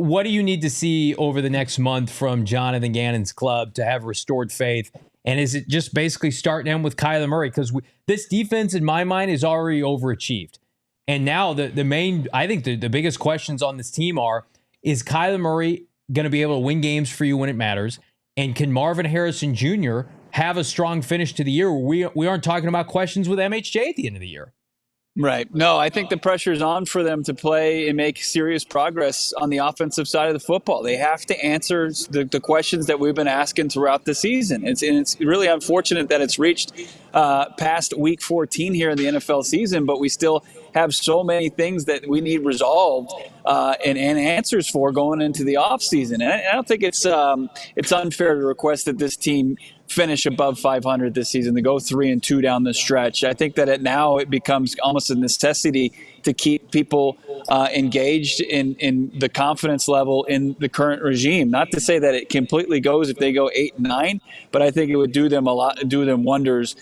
what do you need to see over the next month from Jonathan Gannon's club to have restored faith? And is it just basically starting in with Kyler Murray? Because this defense, in my mind, is already overachieved. And now the main, I think the biggest questions on this team are, is Kyler Murray going to be able to win games for you when it matters? And can Marvin Harrison Jr. have a strong finish to the year? We aren't talking about questions with MHJ at the end of the year. Right. No, I think the pressure's on for them to play and make serious progress on the offensive side of the football. They have to answer the questions that we've been asking throughout the season. It's really unfortunate that it's reached past Week 14 here in the NFL season, but we still have so many things that we need resolved and answers for going into the offseason. And I don't think it's unfair to request that this team finish above 500 this season, to go 3-2 down the stretch. I think that now it becomes almost a necessity to keep people engaged in the confidence level in the current regime. Not to say that it completely goes if they go 8-9, but I think it would do them wonders.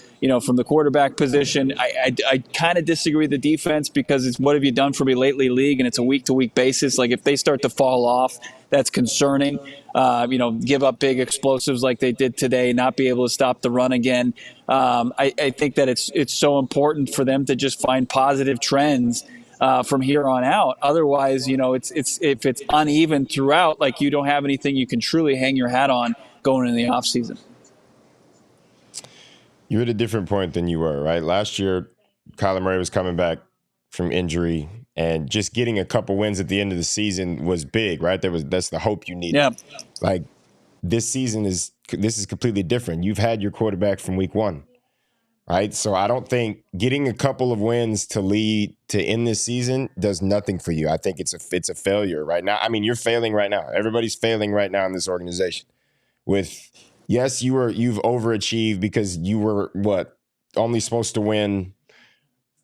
From the quarterback position, I kind of disagree with the defense, because it's what have you done for me lately league, and it's a week-to-week basis. Like, if they start to fall off, that's concerning. Give up big explosives like they did today, not be able to stop the run again. I think that it's so important for them to just find positive trends from here on out. Otherwise, if it's uneven throughout, like, you don't have anything you can truly hang your hat on going into the offseason. You're at a different point than you were, right? Last year, Kyler Murray was coming back from injury, and just getting a couple wins at the end of the season was big, right? That's the hope you needed. Yeah. Like, this season is completely different. You've had your quarterback from week 1, right? So I don't think getting a couple of wins to lead to end this season does nothing for you. I think it's a failure right now. I mean, you're failing right now. Everybody's failing right now in this organization. Yes, you've overachieved because you were only supposed to win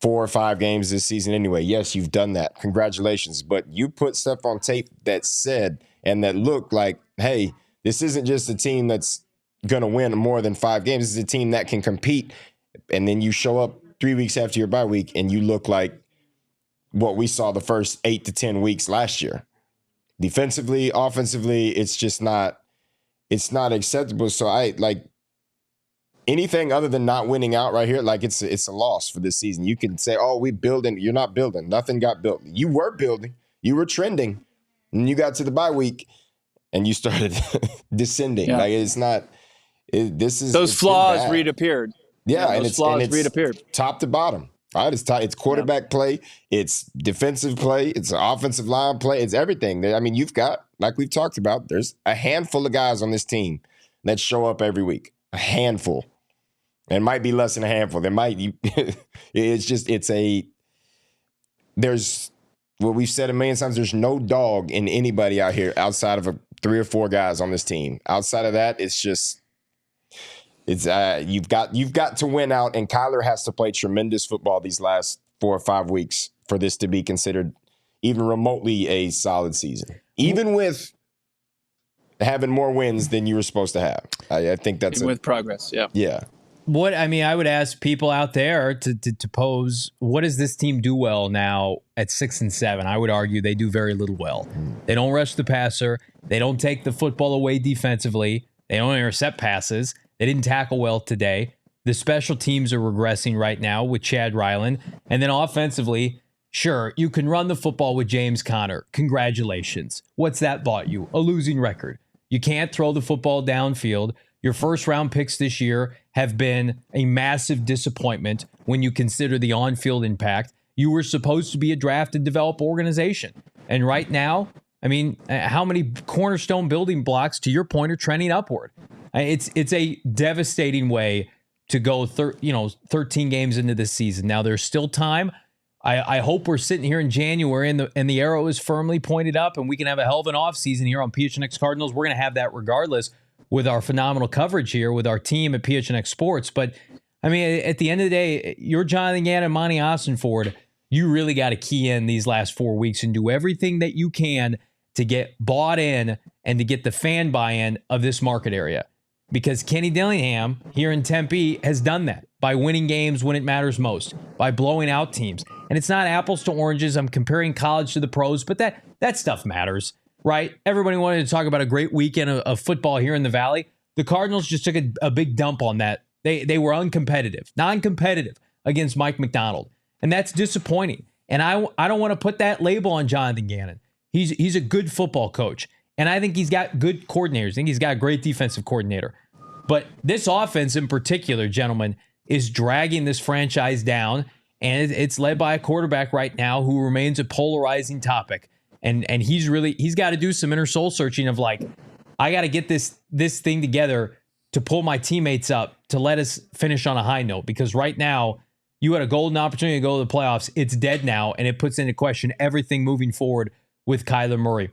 4 or 5 games this season anyway. Yes, you've done that. Congratulations. But you put stuff on tape that said and that looked like, hey, this isn't just a team that's going to win more than 5 games. This is a team that can compete. And then you show up 3 weeks after your bye week and you look like what we saw the first 8 to 10 weeks last year. Defensively, offensively, it's just not acceptable. So anything other than not winning out right here, like, it's a loss for this season. You can say, oh, we building. You're not building. Nothing got built. You were building. You were trending. And you got to the bye week and you started descending. Yeah. Like, it's not those flaws reappeared. Yeah, and it's reappeared. Top to bottom. Right? It's quarterback play, it's defensive play, it's offensive line play, it's everything. I mean, you've got, like we've talked about, there's a handful of guys on this team that show up every week. A handful. It might be less than a handful. There's what we've said a million times, there's no dog in anybody out here outside of 3 or 4 guys on this team. Outside of that, you've got to win out, and Kyler has to play tremendous football these last 4 or 5 weeks for this to be considered even remotely a solid season, even with having more wins than you were supposed to have. I think that's with progress. Yeah. I would ask people out there to pose, what does this team do well now at 6-7? I would argue they do very little well. They don't rush the passer. They don't take the football away defensively. They don't intercept passes. They didn't tackle well today. The special teams are regressing right now with Chad Ryland. And then offensively, sure, you can run the football with James Conner. Congratulations. What's that bought you? A losing record. You can't throw the football downfield. Your first-round picks this year have been a massive disappointment when you consider the on-field impact. You were supposed to be a draft and develop organization. And right now, I mean, how many cornerstone building blocks, to your point, are trending upward? It's a devastating way to go 13 games into this season. Now, there's still time. I hope we're sitting here in January and the arrow is firmly pointed up and we can have a hell of an offseason here on PHNX Cardinals. We're going to have that regardless with our phenomenal coverage here with our team at PHNX Sports. But, I mean, at the end of the day, you're Jonathan Gannon, Monti Ossenfort. You really got to key in these last 4 weeks and do everything that you can to get bought in and to get the fan buy-in of this market area. Because Kenny Dillingham here in Tempe has done that by winning games when it matters most, by blowing out teams. And it's not apples to oranges. I'm comparing college to the pros, but that stuff matters. right? Everybody wanted to talk about a great weekend of football here in the Valley. The Cardinals just took a big dump on that. They were uncompetitive, non-competitive against Mike Macdonald. And that's disappointing. And I don't want to put that label on Jonathan Gannon. He's a good football coach. And I think he's got good coordinators. I think he's got a great defensive coordinator. But this offense in particular, gentlemen, is dragging this franchise down. And it's led by a quarterback right now who remains a polarizing topic. And he's got to do some inner soul searching of like, I got to get this thing together to pull my teammates up to let us finish on a high note. Because right now, you had a golden opportunity to go to the playoffs. It's dead now, and it puts into question everything moving forward with Kyler Murray.